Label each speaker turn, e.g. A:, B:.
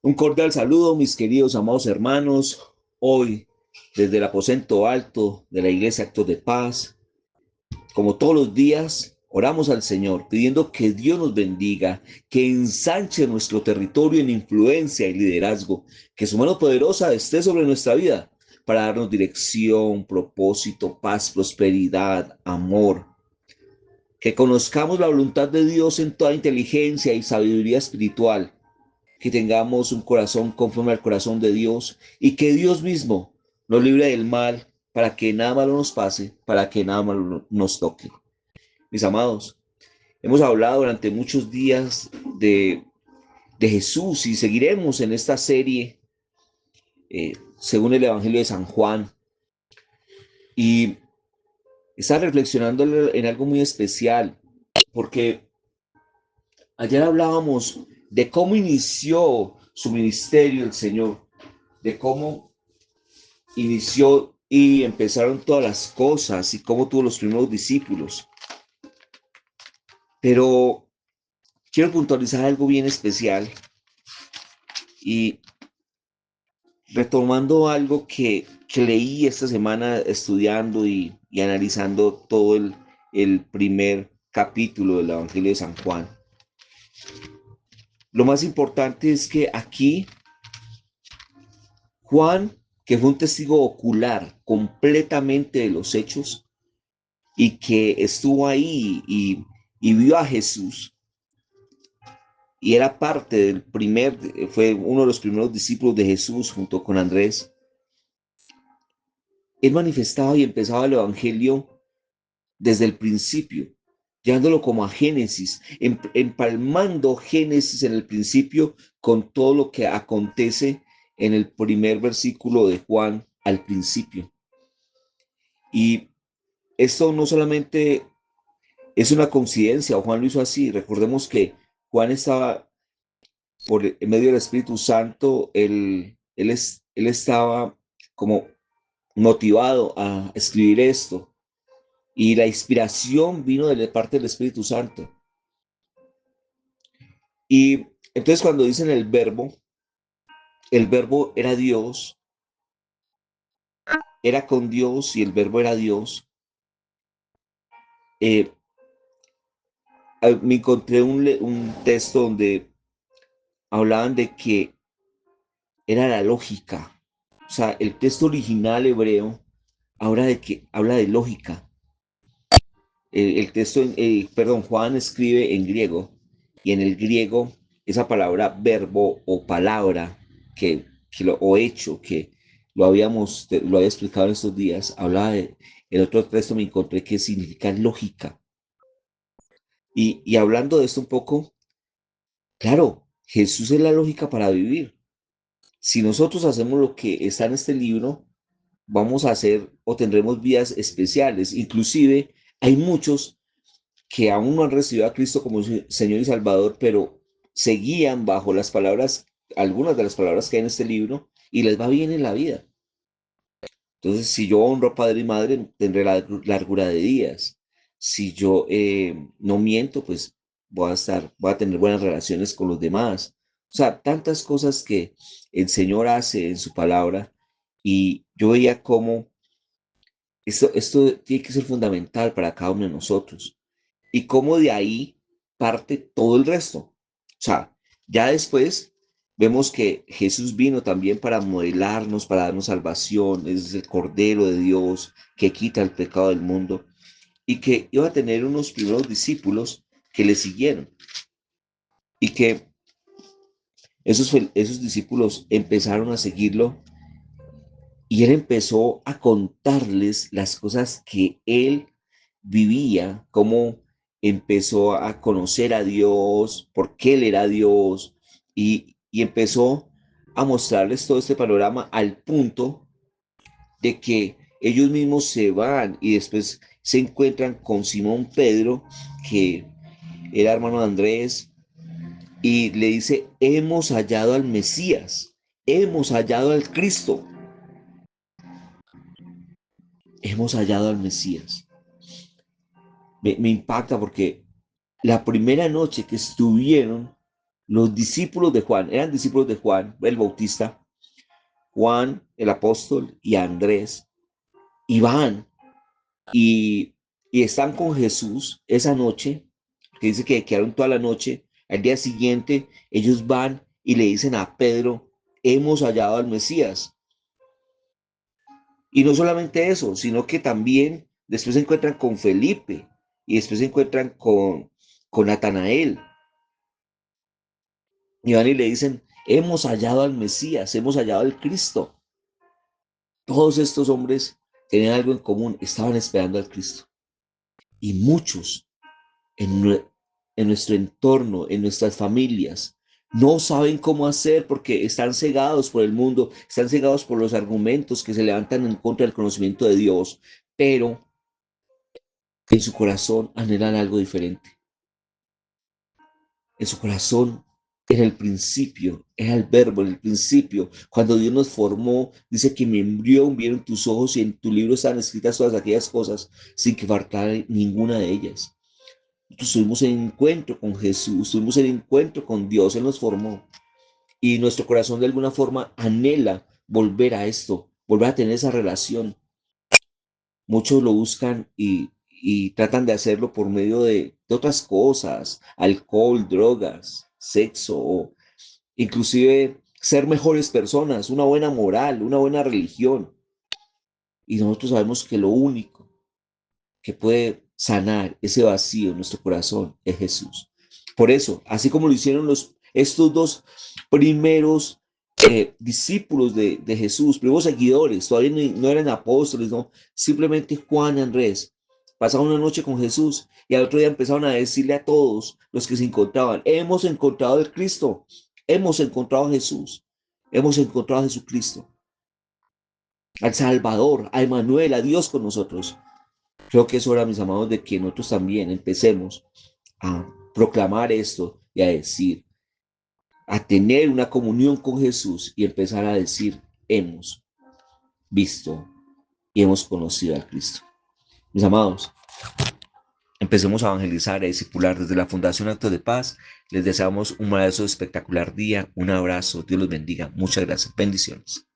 A: Un cordial saludo, mis queridos amados hermanos. Hoy, desde el aposento alto de la Iglesia Actos de Paz, como todos los días, oramos al Señor pidiendo que Dios nos bendiga, que ensanche nuestro territorio en influencia y liderazgo, que su mano poderosa esté sobre nuestra vida para darnos dirección, propósito, paz, prosperidad, amor. Que conozcamos la voluntad de Dios en toda inteligencia y sabiduría espiritual, que tengamos un corazón conforme al corazón de Dios y que Dios mismo nos libre del mal para que nada malo nos pase, para que nada malo nos toque. Mis amados, hemos hablado durante muchos días de Jesús y seguiremos en esta serie según el Evangelio de San Juan y está reflexionando en algo muy especial porque ayer hablábamos de cómo inició su ministerio el Señor, de cómo inició y empezaron todas las cosas y cómo tuvo los primeros discípulos. Pero quiero puntualizar algo bien especial y retomando algo que leí esta semana estudiando y analizando todo el primer capítulo del Evangelio de San Juan. Lo más importante es que aquí Juan, que fue un testigo ocular completamente de los hechos, y que estuvo ahí y vio a Jesús y era parte fue uno de los primeros discípulos de Jesús junto con Andrés. Él manifestaba y empezaba el Evangelio desde el principio, llevándolo como a Génesis, empalmando Génesis en el principio con todo lo que acontece en el primer versículo de Juan al principio. Y esto no solamente es una coincidencia, o Juan lo hizo así. Recordemos que Juan estaba en medio del Espíritu Santo, él estaba como motivado a escribir esto y la inspiración vino de parte del Espíritu Santo. Y entonces cuando dicen el verbo era Dios, era con Dios y el verbo era Dios. Eh, Me encontré un texto donde hablaban de que era la lógica. O sea, el texto original hebreo habla de lógica. El texto, perdón, Juan escribe en griego y en el griego esa palabra verbo o palabra o hecho que lo había explicado en estos días, el otro texto me encontré que significa lógica. Y hablando de esto un poco, claro, Jesús es la lógica para vivir. Si nosotros hacemos lo que está en este libro, vamos a hacer o tendremos vidas especiales. Inclusive hay muchos que aún no han recibido a Cristo como Señor y Salvador, pero se guían bajo las palabras, algunas de las palabras que hay en este libro, y les va bien en la vida. Entonces, si yo honro a padre y madre, tendré la largura de días. Si yo no miento, pues voy a tener buenas relaciones con los demás. O sea, tantas cosas que el Señor hace en su palabra, y yo veía cómo esto tiene que ser fundamental para cada uno de nosotros y cómo de ahí parte todo el resto. O sea, ya después vemos que Jesús vino también para modelarnos, para darnos salvación, es el Cordero de Dios que quita el pecado del mundo y que iba a tener unos primeros discípulos que le siguieron y que esos discípulos empezaron a seguirlo y él empezó a contarles las cosas que él vivía, cómo empezó a conocer a Dios, por qué él era Dios, y empezó a mostrarles todo este panorama al punto de que ellos mismos se van y después se encuentran con Simón Pedro, que era hermano de Andrés, y le dice, hemos hallado al Mesías, hemos hallado al Cristo, hemos hallado al Mesías. Me impacta porque la primera noche que estuvieron los discípulos de Juan, eran discípulos de Juan el Bautista, Juan el apóstol y Andrés, y van y, y están con Jesús esa noche, que dice que quedaron toda la noche. Al día siguiente ellos van y le dicen a Pedro, hemos hallado al Mesías. Y no solamente eso, sino que también después se encuentran con Felipe y después se encuentran con Natanael. Y van y le dicen, hemos hallado al Mesías, hemos hallado al Cristo. Todos estos hombres tenían algo en común, estaban esperando al Cristo. Y muchos en, en nuestro entorno, en nuestras familias, no saben cómo hacer porque están cegados por el mundo, están cegados por los argumentos que se levantan en contra del conocimiento de Dios, pero en su corazón anhelan algo diferente. En su corazón, en el principio, era el verbo, en el principio, cuando Dios nos formó, dice que me embrió, vieron tus ojos y en tu libro están escritas todas aquellas cosas sin que faltara ninguna de ellas. Nosotros tuvimos el encuentro con Jesús, tuvimos el encuentro con Dios, Él nos formó y nuestro corazón de alguna forma anhela volver a esto, volver a tener esa relación. Muchos lo buscan y tratan de hacerlo por medio de otras cosas, alcohol, drogas, sexo, o inclusive ser mejores personas, una buena moral, una buena religión. Y nosotros sabemos que lo único que puede sanar ese vacío en nuestro corazón es Jesús. Por eso, así como lo hicieron estos dos primeros discípulos de Jesús, primeros seguidores, todavía no eran apóstoles, no, simplemente Juan y Andrés, pasaron una noche con Jesús y al otro día empezaron a decirle a todos los que se encontraban, hemos encontrado el Cristo, hemos encontrado a Jesús, hemos encontrado a Jesucristo, al Salvador, a Emmanuel, a Dios con nosotros. Creo que es hora, mis amados, de que nosotros también empecemos a proclamar esto y a decir, a tener una comunión con Jesús y empezar a decir, hemos visto y hemos conocido a Cristo. Mis amados, empecemos a evangelizar, a discipular desde la Fundación Actos de Paz. Les deseamos un maravilloso, espectacular día. Un abrazo. Dios los bendiga. Muchas gracias. Bendiciones.